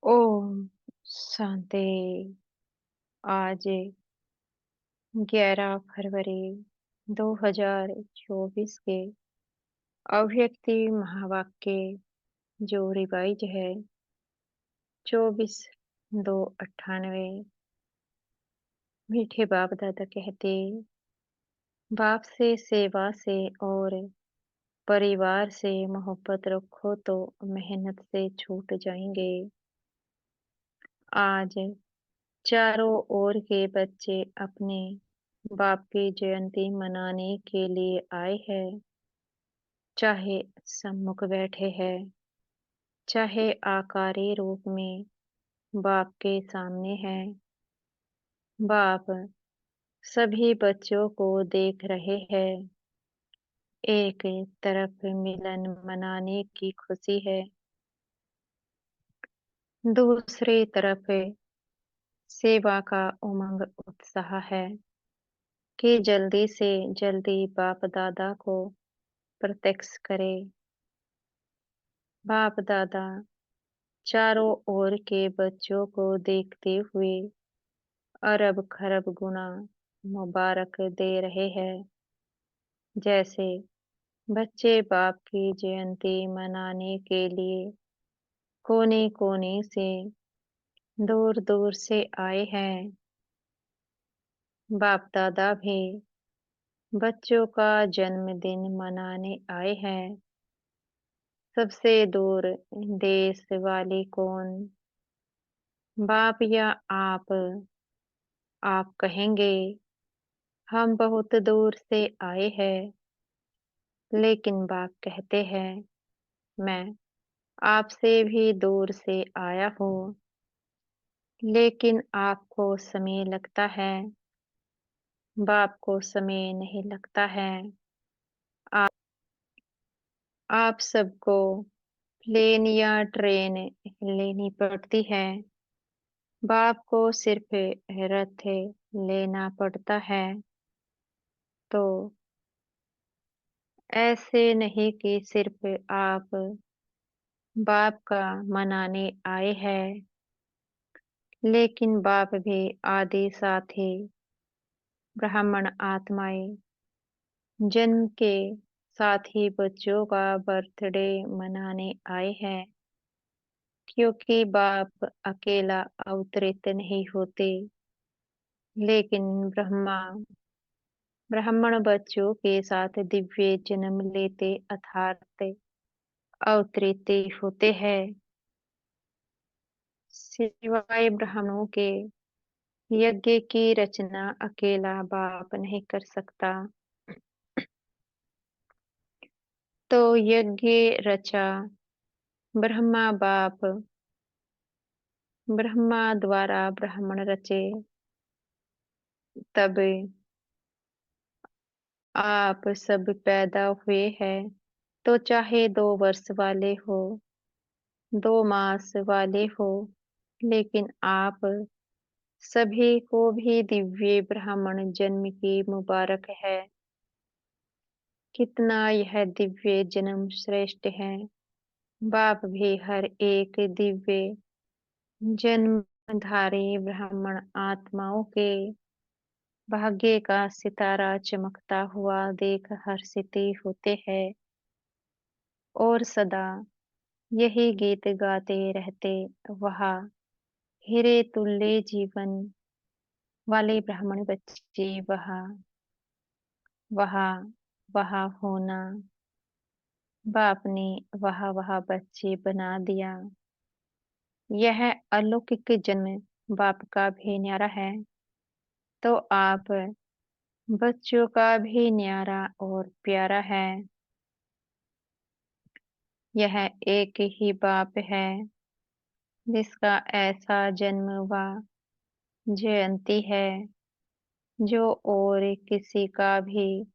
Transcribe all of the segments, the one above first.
ओम शांति। आज 11 फरवरी 2024 के अव्यक्ति महावाक्य जो रिवाइज है 24/2/98। मीठे बाप दादा कहते, बाप से, सेवा से और परिवार से मोहब्बत रखो तो मेहनत से छूट जाएंगे। आज चारों ओर के बच्चे अपने बाप की जयंती मनाने के लिए आए हैं। चाहे सम्मुख बैठे हैं, चाहे आकारी रूप में बाप के सामने है। बाप सभी बच्चों को देख रहे हैं। एक तरफ मिलन मनाने की खुशी है, दूसरी तरफ सेवा का उमंग उत्साह है कि जल्दी से जल्दी बाप दादा को प्रत्यक्ष करे। बाप दादा चारों ओर के बच्चों को देखते हुए अरब खरब गुना मुबारक दे रहे हैं। जैसे बच्चे बाप की जयंती मनाने के लिए कोने कोने से दूर दूर से आए हैं। बाप दादा भी बच्चों का जन्मदिन मनाने आए हैं। सबसे दूर देश वाले कौन, बाप या आप कहेंगे, हम बहुत दूर से आए हैं। लेकिन बाप कहते हैं, मैं आपसे भी दूर से आया हूँ। लेकिन आपको समय लगता है, बाप को समय नहीं लगता है। आप आप सबको प्लेन या ट्रेन लेनी पड़ती है। बाप को सिर्फ रथ लेना पड़ता है। तो ऐसे नहीं कि सिर्फ आप बाप का मनाने आए हैं, लेकिन बाप भी आदि साथी ब्राह्मण आत्माएं जन्म के साथ ही बच्चों का बर्थडे मनाने आए हैं। क्योंकि बाप अकेला अवतरित नहीं होते, लेकिन ब्राह्मण बच्चों के साथ दिव्य जन्म लेते अर्थात अवतरित होते हैं। सिवाय ब्राह्मणों के यज्ञ की रचना अकेला बाप नहीं कर सकता। तो यज्ञ रचा ब्रह्मा द्वारा ब्राह्मण रचे। तब आप सब पैदा हुए हैं। तो चाहे 2 वर्ष वाले हो, 2 मास वाले हो, लेकिन आप सभी को भी दिव्य ब्राह्मण जन्म की मुबारक है। कितना यह दिव्य जन्म श्रेष्ठ है। बाप भी हर एक दिव्य जन्मधारी ब्राह्मण आत्माओं के भाग्य का सितारा चमकता हुआ देख हर्षित होते हैं और सदा यही गीत गाते रहते, वह हीरे तुल्य जीवन वाले ब्राह्मण बच्चे वहाँ वहाँ वहाँ होना। बाप ने वह बच्चे बना दिया। यह अलौकिक जन्म बाप का भी न्यारा है, तो आप बच्चों का भी न्यारा और प्यारा है। यह एक ही बाप है जिसका ऐसा जन्म व जयंती है, जो और किसी का भी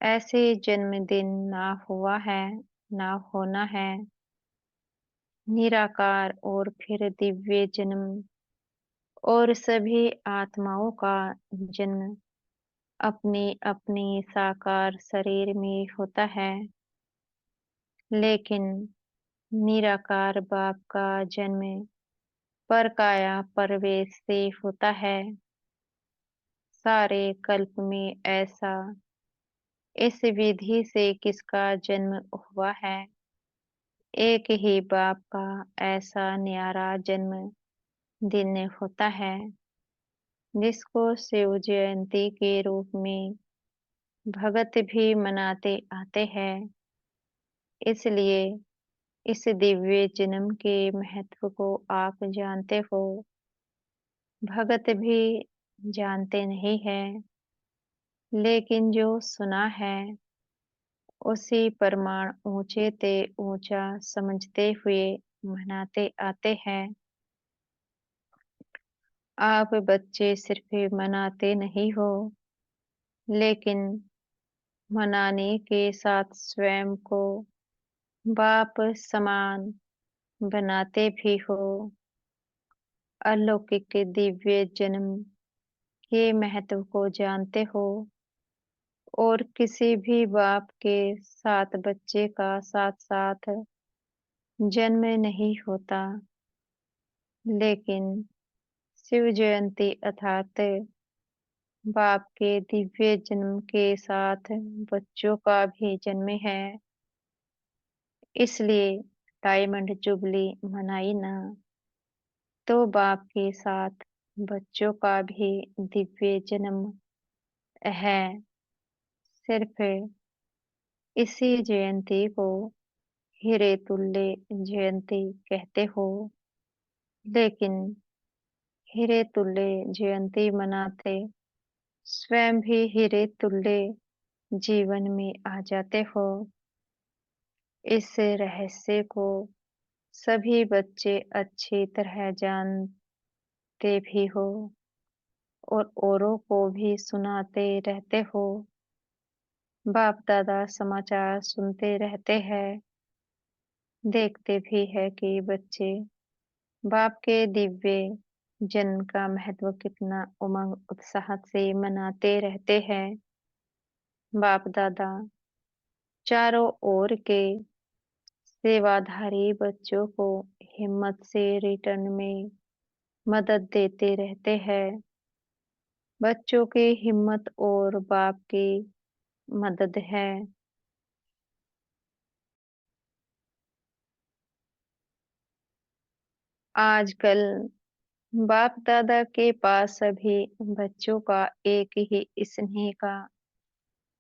ऐसे जन्मदिन ना हुआ है, ना होना है। निराकार और फिर दिव्य जन्म और सभी आत्माओं का जन्म अपनी अपनी साकार शरीर में होता है। लेकिन निराकार बाप का जन्म पर काया प्रवेश से होता है सारे कल्प में ऐसा। इस विधि से किसका जन्म हुआ है? एक ही बाप का ऐसा न्यारा जन्म दिन होता है जिसको शिव जयंती के रूप में भगत भी मनाते आते हैं। इसलिए इस दिव्य जन्म के महत्व को आप जानते हो, भगत भी जानते नहीं है, लेकिन जो सुना है उसी प्रमाण ऊंचे ते ऊंचा समझते हुए मनाते आते हैं। आप बच्चे सिर्फ मनाते नहीं हो, लेकिन मनाने के साथ स्वयं को बाप समान बनाते भी हो। अलौकिक दिव्य जन्म के महत्व को जानते हो और किसी भी बाप के साथ बच्चे का साथ साथ जन्म नहीं होता, लेकिन शिव जयंती अर्थात बाप के दिव्य जन्म के साथ बच्चों का भी जन्म है। इसलिए डायमंड जुबली मनाई ना, तो बाप के साथ बच्चों का भी दिव्य जन्म है। सिर्फ इसी जयंती को हीरे तुल्य जयंती कहते हो, लेकिन हीरे तुल्य जयंती मनाते स्वयं भी हीरे तुल्य जीवन में आ जाते हो। इस रहस्य को सभी बच्चे अच्छी तरह जानते भी हो और औरों को भी सुनाते रहते हो। बाप दादा समाचार सुनते रहते हैं, देखते भी है कि बच्चे बाप के दिव्य जन्म का महत्व कितना उमंग उत्साह से मनाते रहते हैं। बाप दादा चारों ओर के सेवाधारी बच्चों को हिम्मत से रिटर्न में मदद देते रहते हैं। बच्चों की हिम्मत और बाप की मदद है। आजकल बाप दादा के पास सभी बच्चों का एक ही स्नेह का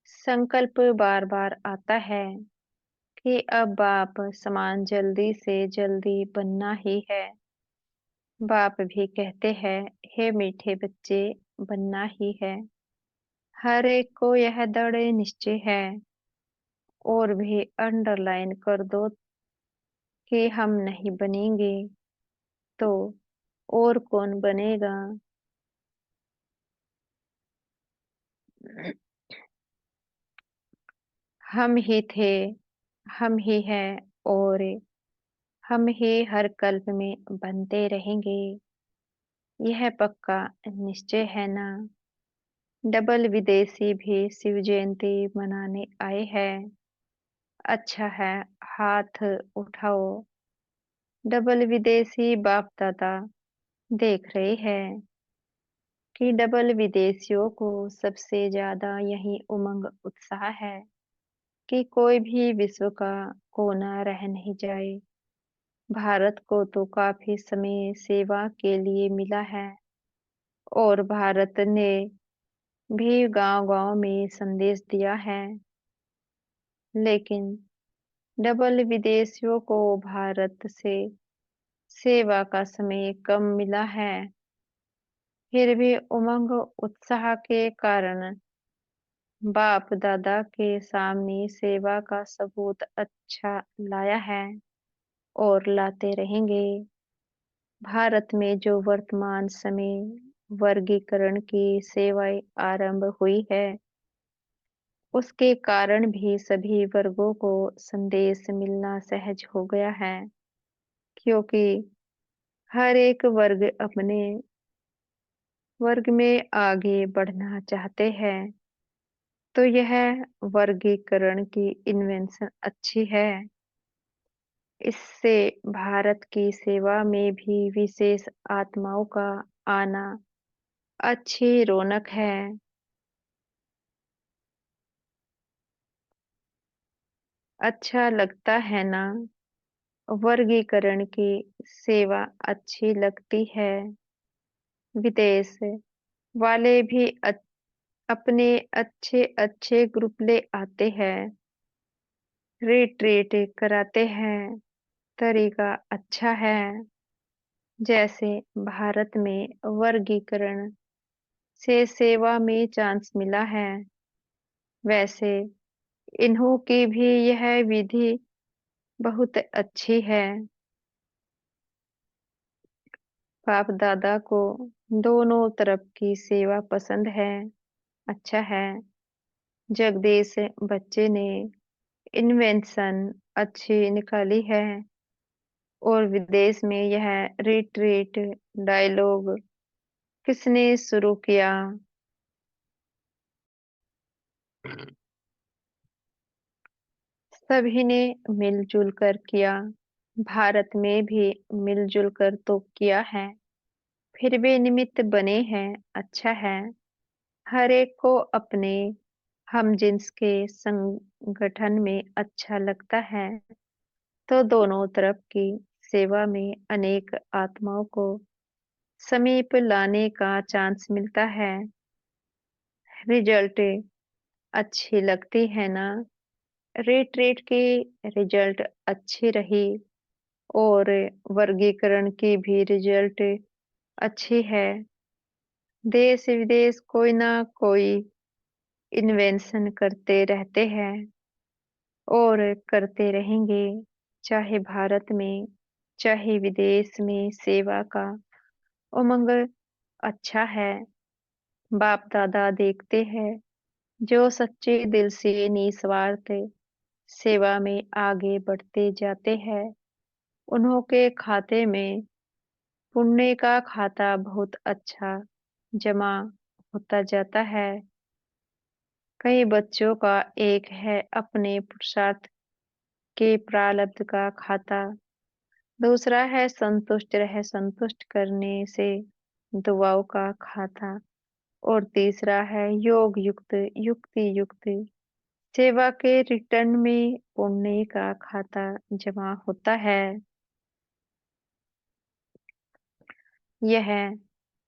संकल्प बार बार आता है कि अब बाप समान जल्दी से जल्दी बनना ही है। बाप भी कहते हैं, हे मीठे बच्चे, बनना ही है। हर एक को यह दृढ़ निश्चय है। और भी अंडरलाइन कर दो कि हम नहीं बनेंगे तो और कौन बनेगा। हम ही थे, हम ही हैं और हम ही हर कल्प में बनते रहेंगे। यह पक्का निश्चय है ना? डबल विदेशी भी शिव जयंती मनाने आए हैं। अच्छा है, हाथ उठाओ। डबल विदेशी बाप दादा देख रहे हैं कि डबल विदेशियों को सबसे ज्यादा यही उमंग उत्साह है कि कोई भी विश्व का कोना रह नहीं जाए। भारत को तो काफी समय सेवा के लिए मिला है और भारत ने भी गांव-गांव में संदेश दिया है, लेकिन डबल विदेशियों को भारत से सेवा का समय कम मिला है। फिर भी उमंग उत्साह के कारण बाप दादा के सामने सेवा का सबूत अच्छा लाया है और लाते रहेंगे। भारत में जो वर्तमान समय वर्गीकरण की सेवाएं आरंभ हुई है, उसके कारण भी सभी वर्गों को संदेश मिलना सहज हो गया है, क्योंकि हर एक वर्ग अपने वर्ग में आगे बढ़ना चाहते हैं। तो यह वर्गीकरण की इन्वेंशन अच्छी है। इससे भारत की सेवा में भी विशेष आत्माओं का आना अच्छी रौनक है। अच्छा लगता है ना? वर्गीकरण की सेवा अच्छी लगती है। विदेश वाले भी अपने अच्छे अच्छे ग्रुप ले आते हैं, रिट्रीट कराते हैं। तरीका अच्छा है। जैसे भारत में वर्गीकरण से सेवा में चांस मिला है, वैसे इन्हों की भी यह विधि बहुत अच्छी है। बाप दादा को दोनों तरफ की सेवा पसंद है। अच्छा है। जगदीश बच्चे ने इन्वेंशन अच्छी निकाली है और विदेश में यह रिट्रीट डायलॉग किसने शुरू किया? सभी ने मिलजुल कर किया। भारत में भी मिलजुल कर तो किया है, फिर वे निमित्त बने हैं। अच्छा है। हर एक को अपने हमजिन्स के संगठन में अच्छा लगता है, तो दोनों तरफ की सेवा में अनेक आत्माओं को समीप लाने का चांस मिलता है। रिजल्ट अच्छी लगती है ना? रिट्रीट की रिजल्ट अच्छी रही और वर्गीकरण की भी रिजल्ट अच्छी है। देश विदेश कोई ना कोई इन्वेंशन करते रहते हैं और करते रहेंगे। चाहे भारत में चाहे विदेश में सेवा का उमंग अच्छा है। बाप दादा देखते हैं जो सच्चे दिल से निस्वार्थ सेवा में आगे बढ़ते जाते हैं, उन्हों के खाते में पुण्य का खाता बहुत अच्छा जमा होता जाता है। कई बच्चों का एक है अपने पुरुषार्थ के प्रारब्ध का खाता, दूसरा है संतुष्ट करने से दुआओं का खाता और तीसरा है योग युक्त युक्ति युक्त सेवा के रिटर्न में पुण्य का खाता जमा होता है। यह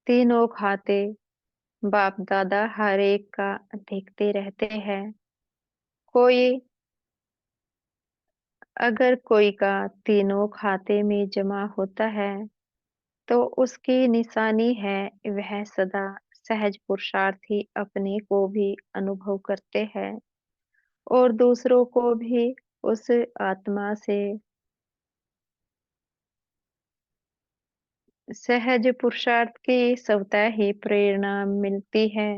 तीनों खाते बाप दादा हर एक का देखते रहते हैं। कोई अगर कोई का तीनों खाते में जमा होता है तो उसकी निशानी है वह सदा सहज पुरुषार्थी अपने को भी अनुभव करते हैं और दूसरों को भी उस आत्मा से सहज पुरुषार्थ की स्वतः ही प्रेरणा मिलती है।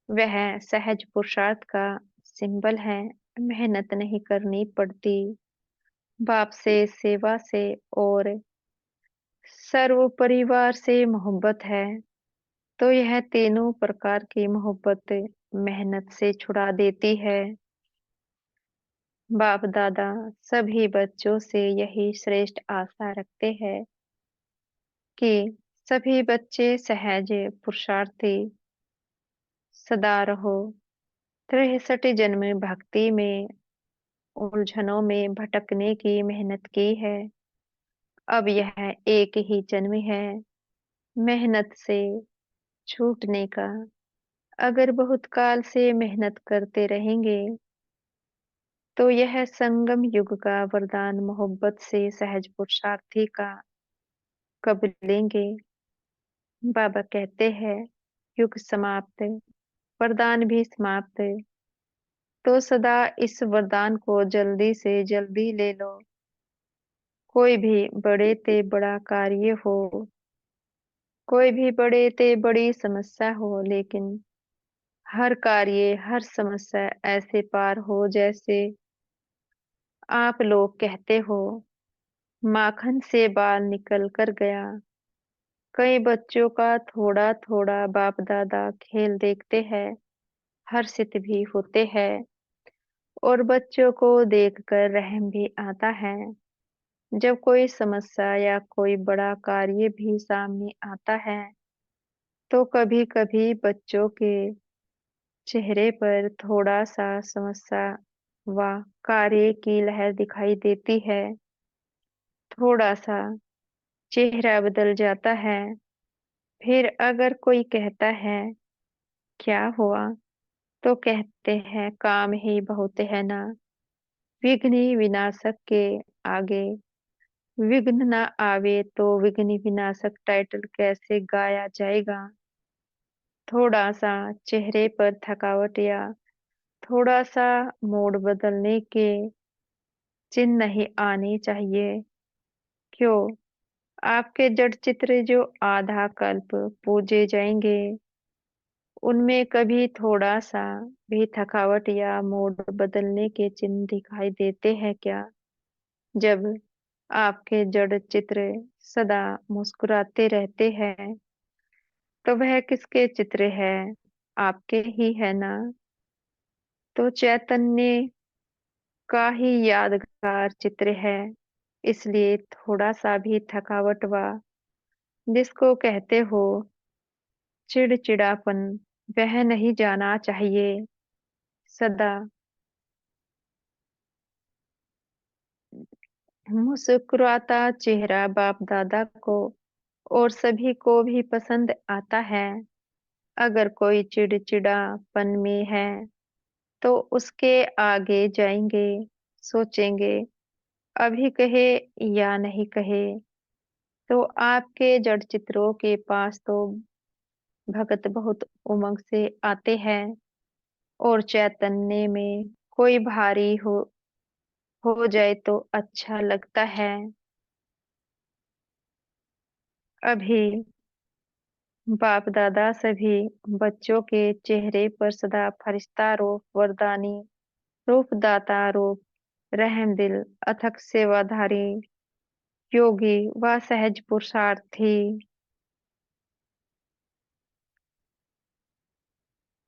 वह सहज पुरुषार्थ का सिंबल है। मेहनत नहीं करनी पड़ती। बाप से सेवा से और सर्व परिवार से मोहब्बत है, तो यह तीनों प्रकार की मोहब्बत मेहनत से छुड़ा देती है। बाप दादा सभी बच्चों से यही श्रेष्ठ आशा रखते हैं कि सभी बच्चे सहज पुरुषार्थी सदा रहो। 63 जन्म भक्ति में उलझनों में भटकने की मेहनत की है। अब यह एक ही जन्म है मेहनत से छूटने का। अगर बहुत काल से मेहनत करते रहेंगे तो यह संगम युग का वरदान मोहब्बत से सहज पुरुषार्थी का कब लेंगे? बाबा कहते हैं युग समाप्त, वरदान भी समाप्त, तो सदा इस वरदान को जल्दी से जल्दी ले लो। कोई भी बड़े ते बड़ा कार्य हो, कोई भी बड़े ते बड़ी समस्या हो, लेकिन हर कार्य हर समस्या ऐसे पार हो जैसे आप लोग कहते हो माखन से बाल निकल कर गया। कई बच्चों का थोड़ा थोड़ा बाप दादा खेल देखते हैं, हर्षित भी होते हैं और बच्चों को देखकर रहम भी आता है। जब कोई समस्या या कोई बड़ा कार्य भी सामने आता है, तो कभी-कभी बच्चों के चेहरे पर थोड़ा-सा समस्या व कार्य की लहर दिखाई देती है। थोड़ा-सा चेहरा बदल जाता है। फिर अगर कोई कहता है, "क्या हुआ?" तो कहते हैं, "काम ही बहुत है ना।" विघ्न विनाशक के आगे विघ्न ना आवे तो विघ्न विनाशक टाइटल कैसे गाया जाएगा? थोड़ा-सा चेहरे पर थकावट या थोड़ा-सा मूड बदलने के चिन्ह नहीं आने चाहिए। क्यों? आपके जड़ चित्र जो आधा कल्प पूजे जाएंगे, उनमें कभी थोड़ा-सा भी थकावट या मूड बदलने के चिन्ह दिखाई देते हैं क्या? जब आपके जड़ चित्र सदा मुस्कुराते रहते हैं, तो वह किसके चित्र है? आपके ही है ना? तो चैतन्य का ही यादगार चित्र है, इसलिए थोड़ा-सा भी थकावट व जिसको कहते हो चिड़चिड़ापन, वह नहीं जाना चाहिए। सदा मुस्कुराता चेहरा बाप-दादा को और सभी को भी पसंद आता है। अगर कोई चिड़चिड़ापन में है, तो उसके आगे जाएंगे, सोचेंगे, अभी कहे या नहीं कहे। तो आपके जड़ चित्रों के पास तो भगत बहुत उमंग से आते हैं और चैतन्य में कोई भारी हो जाए तो अच्छा लगता है। अभी बाप दादा सभी बच्चों के चेहरे पर सदा फरिश्ता रूप, वरदानी रूप, दाता रूप, रहमदिल, अथक सेवाधारी, योगी व सहज पुरुषार्थी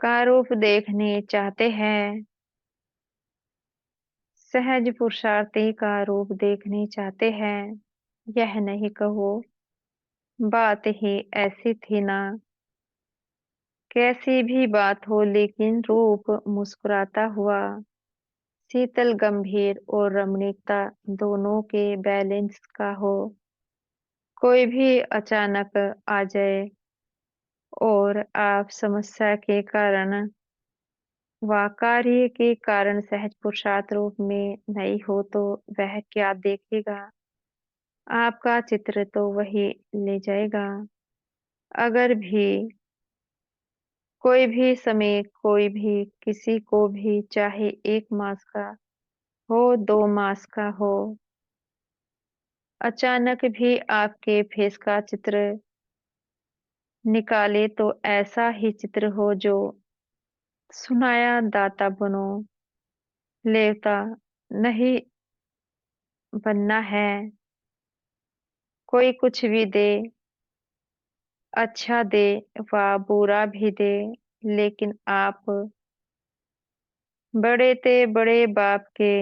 का रूप देखने चाहते हैं। सहज पुरुषार्थी का रूप देखने चाहते हैं। यह नहीं कहो, बात ही ऐसी थी ना। कैसी भी बात हो लेकिन रूप मुस्कुराता हुआ, शीतल गंभीर और रमणीकता दोनों के बैलेंस का हो। कोई भी अचानक आ जाए और आप समस्या के कारण व कार्य के कारण सहज पुरुषार्थ रूप में नहीं हो तो वह क्या देखेगा? आपका चित्र तो वही ले जाएगा। अगर भी कोई भी समय कोई भी किसी को भी चाहे 1 मास का हो, 2 मास का हो, अचानक भी आपके फेस का चित्र निकाले तो ऐसा ही चित्र हो जो सुनाया दाता बनो, लेवता नहीं बनना है। कोई कुछ भी दे, अच्छा दे व बुरा भी दे, लेकिन आप बड़े ते बड़े बाप के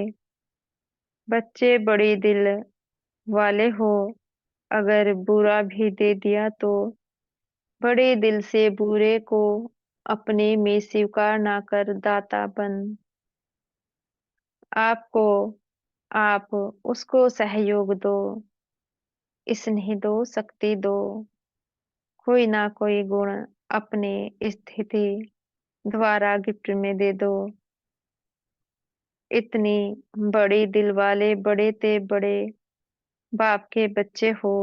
बच्चे बड़े दिल वाले हो। अगर बुरा भी दे दिया तो बड़े दिल से बुरे को अपने में स्वीकार ना कर दाता बन आपको आप उसको सहयोग दो, स्नेह दो, शक्ति दो, कोई ना कोई गुण अपने स्थिति द्वारा गिफ्ट में दे दो। इतनी बड़ी दिल वाले बड़े ते बड़े बाप के बच्चे हो,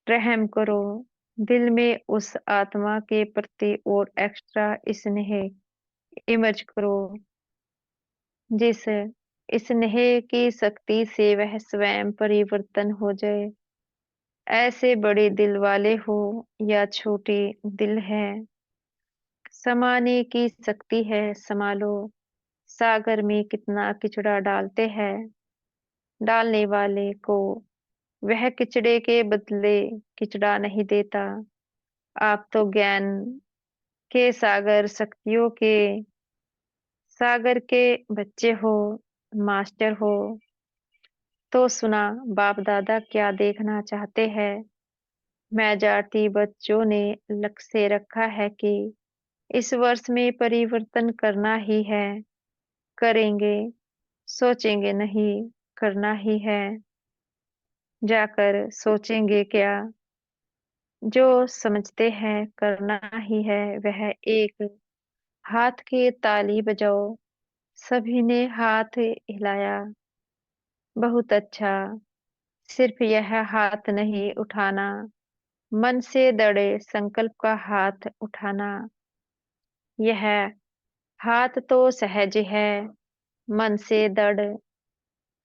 रहम करो, दिल में उस आत्मा के प्रति और एक्स्ट्रा स्नेह इमर्ज करो, जिस स्नेह की शक्ति से वह स्वयं परिवर्तन हो जाए। ऐसे बड़े दिल वाले हो या छोटे दिल है, समाने की शक्ति है, संभालो। सागर में कितना किचड़ा डालते हैं, डालने वाले को वह किचड़े के बदले किचड़ा नहीं देता। आप तो ज्ञान के सागर, शक्तियों के सागर के बच्चे हो, मास्टर हो। तो सुना बाप दादा क्या देखना चाहते हैं। मेजॉरिटी बच्चों ने लक्ष्य रखा है कि इस वर्ष में परिवर्तन करना ही है। करेंगे, सोचेंगे नहीं, करना ही है। जाकर सोचेंगे क्या, जो समझते हैं करना ही है वह। एक हाथ की ताली बजाओ। सभी ने हाथ हिलाया। बहुत अच्छा। सिर्फ यह हाथ नहीं उठाना, मन से दृढ़ संकल्प का हाथ उठाना। यह हाथ तो सहज है, मन से दृढ़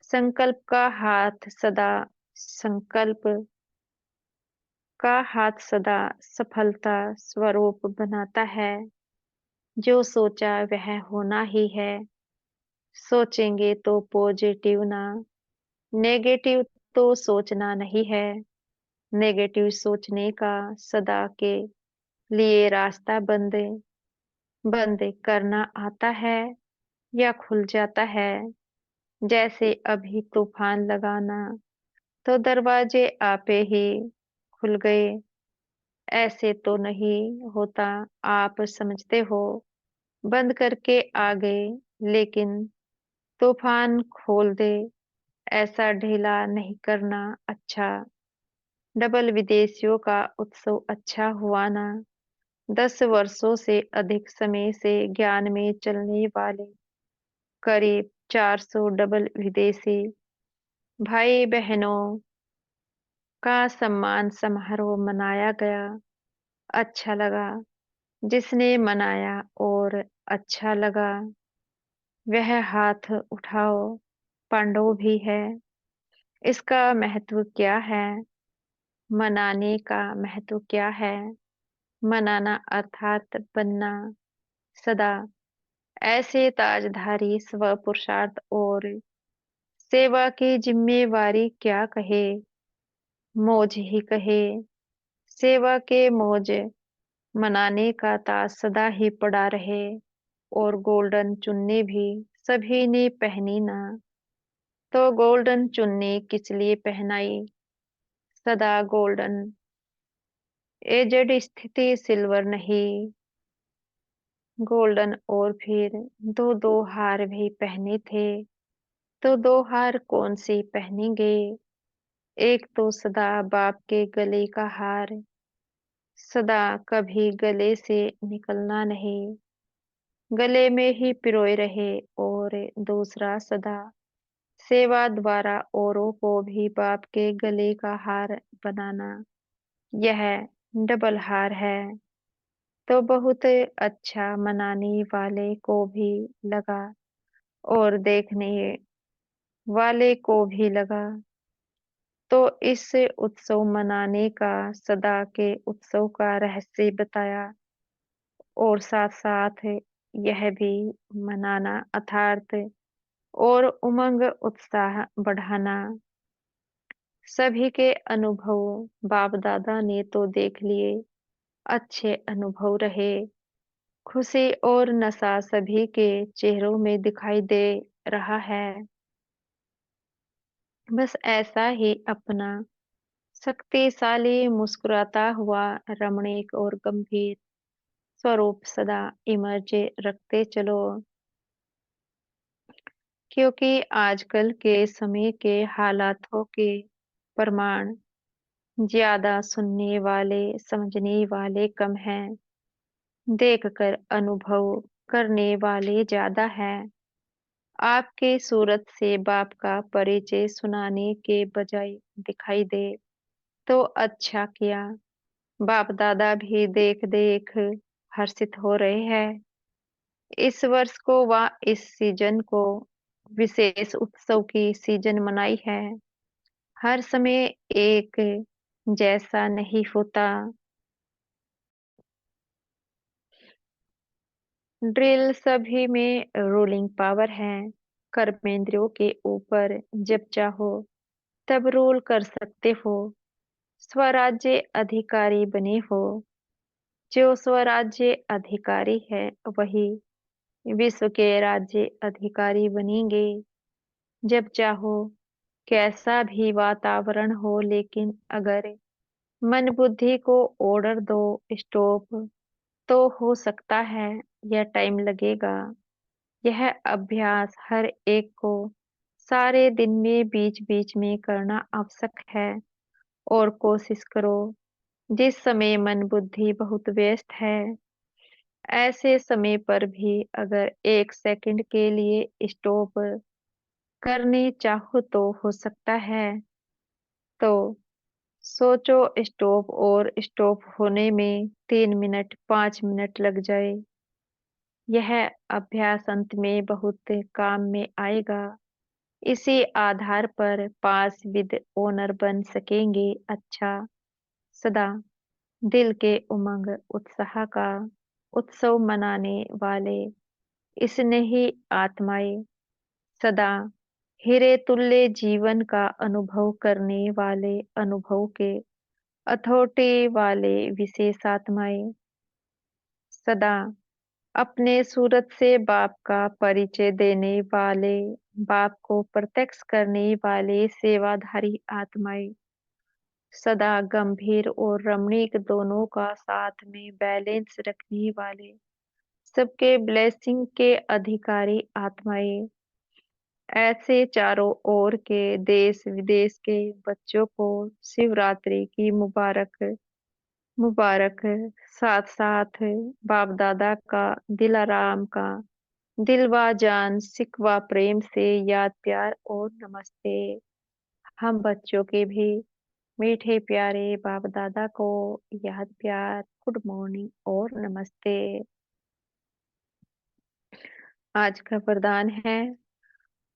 संकल्प का हाथ सदा संकल्प का हाथ सदा सफलता स्वरूप बनाता है। जो सोचा वह होना ही है। सोचेंगे तो पॉजिटिव ना, नेगेटिव तो सोचना नहीं है। नेगेटिव सोचने का सदा के लिए रास्ता बंद बंद करना आता है या खुल जाता है। जैसे अभी तूफान लगाना तो दरवाजे आपे ही खुल गए। ऐसे तो नहीं होता, आप समझते हो। बंद करके आ गए, लेकिन तूफान खोल दे ऐसा ढीला नहीं करना। अच्छा। डबल विदेशियों का उत्सव अच्छा हुआ ना। 10 वर्षों से अधिक समय से ज्ञान में चलने वाले करीब 400 डबल विदेशी भाई बहनों का सम्मान समारोह मनाया गया। अच्छा लगा। जिसने मनाया और अच्छा लगा वह हाथ उठाओ। पांडव भी है। इसका महत्व क्या है? मनाने का महत्व क्या है? मनाना अर्थात बनना सदा ऐसे ताजधारी स्व पुरुषार्थ और सेवा की जिम्मेवारी क्या कहे, मौज ही कहे। सेवा के मौज मनाने का ताज सदा ही पड़ा रहे। और गोल्डन चुन्नी भी सभी ने पहनी ना। तो गोल्डन चुन्नी किस लिए पहनाई? सदा गोल्डन एजेड स्थिति सिल्वर नहीं, गोल्डन। और फिर दो दो हार भी पहने थे। तो दो हार कौन सी पहनेंगे? एक तो सदा बाप के गले का हार, सदा कभी गले से निकलना नहीं, गले में ही पिरोए रहे। और दूसरा सदा सेवा द्वारा औरों को भी बाप के गले का हार बनाना। यह डबल हार है। तो बहुत अच्छा मनाने वाले को भी लगा और देखने वाले को भी लगा। तो इस उत्सव मनाने का सदा के उत्सव का रहस्य बताया। और साथ साथ यह भी मनाना अर्थात और उमंग उत्साह बढ़ाना। सभी के अनुभव बाप दादा ने तो देख लिए। अच्छे अनुभव रहे। खुशी और नशा सभी के चेहरों में दिखाई दे रहा है। बस ऐसा ही अपना शक्तिशाली मुस्कुराता हुआ रमणीक और गंभीर स्वरूप सदा इमर्जे रखते चलो। क्योंकि आजकल के समय के हालातों के प्रमाण ज्यादा सुनने वाले समझने वाले कम हैं। देखकर अनुभव करने वाले ज्यादा हैं। आपके सूरत से बाप का परिचय सुनाने के बजाय दिखाई दे तो अच्छा किया। बाप दादा भी देख देख हर्षित हो रहे हैं। इस वर्ष को व इस सीजन को विशेष उत्सव की सीजन मनाई है। हर समय एक जैसा नहीं होता। ड्रिल सभी में रूलिंग पावर है। कर्मेंद्रियों के ऊपर जब चाहो तब रूल कर सकते हो। स्वराज्य अधिकारी बने हो। जो स्वराज्य अधिकारी है वही विश्व के राज्य अधिकारी बनेंगे। जब चाहो कैसा भी वातावरण हो, लेकिन अगर मन बुद्धि को ऑर्डर दो स्टॉप, तो हो सकता है यह टाइम लगेगा। यह अभ्यास हर एक को सारे दिन में बीच-बीच में करना आवश्यक है। और कोशिश करो, जिस समय मन बुद्धि बहुत व्यस्त है, ऐसे समय पर भी अगर 1 सेकंड के लिए स्टॉप करने चाहो तो हो सकता है। तो सोचो स्टॉप और स्टॉप होने में 3 मिनट 5 मिनट लग जाए। यह अभ्यास अंत में बहुत काम में आएगा। इसी आधार पर पास विद ओनर बन सकेंगे। अच्छा, सदा दिल के उमंग उत्साह का उत्सव मनाने वाले स्नेही आत्माएं, सदा हीरे तुल्य जीवन का अनुभव करने वाले अनुभव के अथॉरिटी वाले विशेष आत्माएं, सदा अपने सूरत से बाप का परिचय देने वाले, बाप को प्रत्यक्ष करने वाले सेवाधारी आत्माएं, सदा गंभीर और रमणीक दोनों का साथ में बैलेंस रखने वाले, सबके ब्लेसिंग के अधिकारी आत्माएं, ऐसे चारों ओर के देश विदेश के बच्चों को शिवरात्रि की मुबारक मुबारक। साथ साथ बाप दादा का दिलाराम का दिलवा जान सिकवा प्रेम से याद प्यार और नमस्ते। हम बच्चों के भी मीठे प्यारे बाप दादा को याद प्यार, गुड मॉर्निंग और नमस्ते। आज का वरदान है,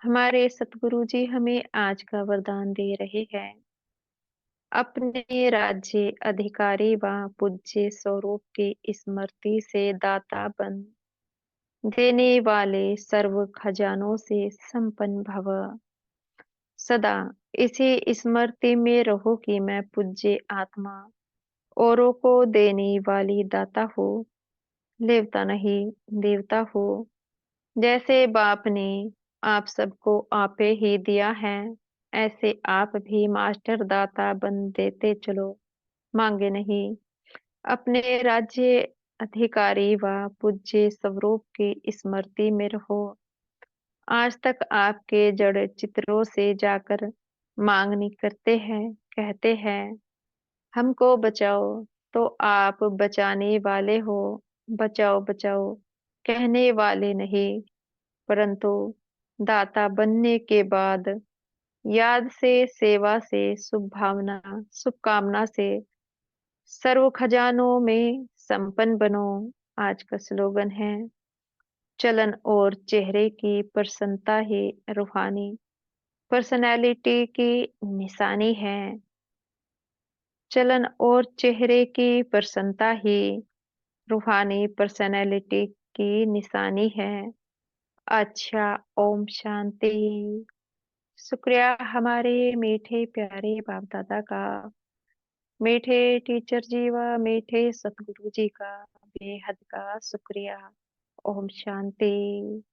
हमारे सतगुरु जी हमें आज का वरदान दे रहे हैं, अपने राज्य अधिकारी व पूज्य स्वरूप की स्मृति से दाता बन देने वाले सर्व खजानों से संपन्न भव। सदा इसी स्मृति में रहो कि मैं पूज्य आत्मा औरों को देने वाली दाता हूँ, लेवता नहीं देवता हूँ। जैसे बाप ने आप सबको आपे ही दिया है, ऐसे आप भी मास्टर दाता बन देते चलो, मांगे नहीं। अपने राज्य अधिकारी व पूज्य स्वरूप की स्मृति में रहो। आज तक आपके जड़ चित्रों से जाकर मांगनी करते हैं, कहते हैं हमको बचाओ, तो आप बचाने वाले हो। बचाओ बचाओ कहने वाले नहीं, परंतु दाता बनने के बाद याद से, सेवा से, शुभ भावना शुभकामना से सर्व खजानों में संपन्न बनो। आज का स्लोगन है, चलन और चेहरे की प्रसन्नता ही रूहानी पर्सनैलिटी की निशानी है। चलन और चेहरे की प्रसन्नता ही रूहानी पर्सनैलिटी की निशानी है। अच्छा, ओम शांति। शुक्रिया हमारे मीठे प्यारे बाप दादा का, मीठे टीचर जी व मीठे सतगुरु जी का बेहद का शुक्रिया। ओम शांति।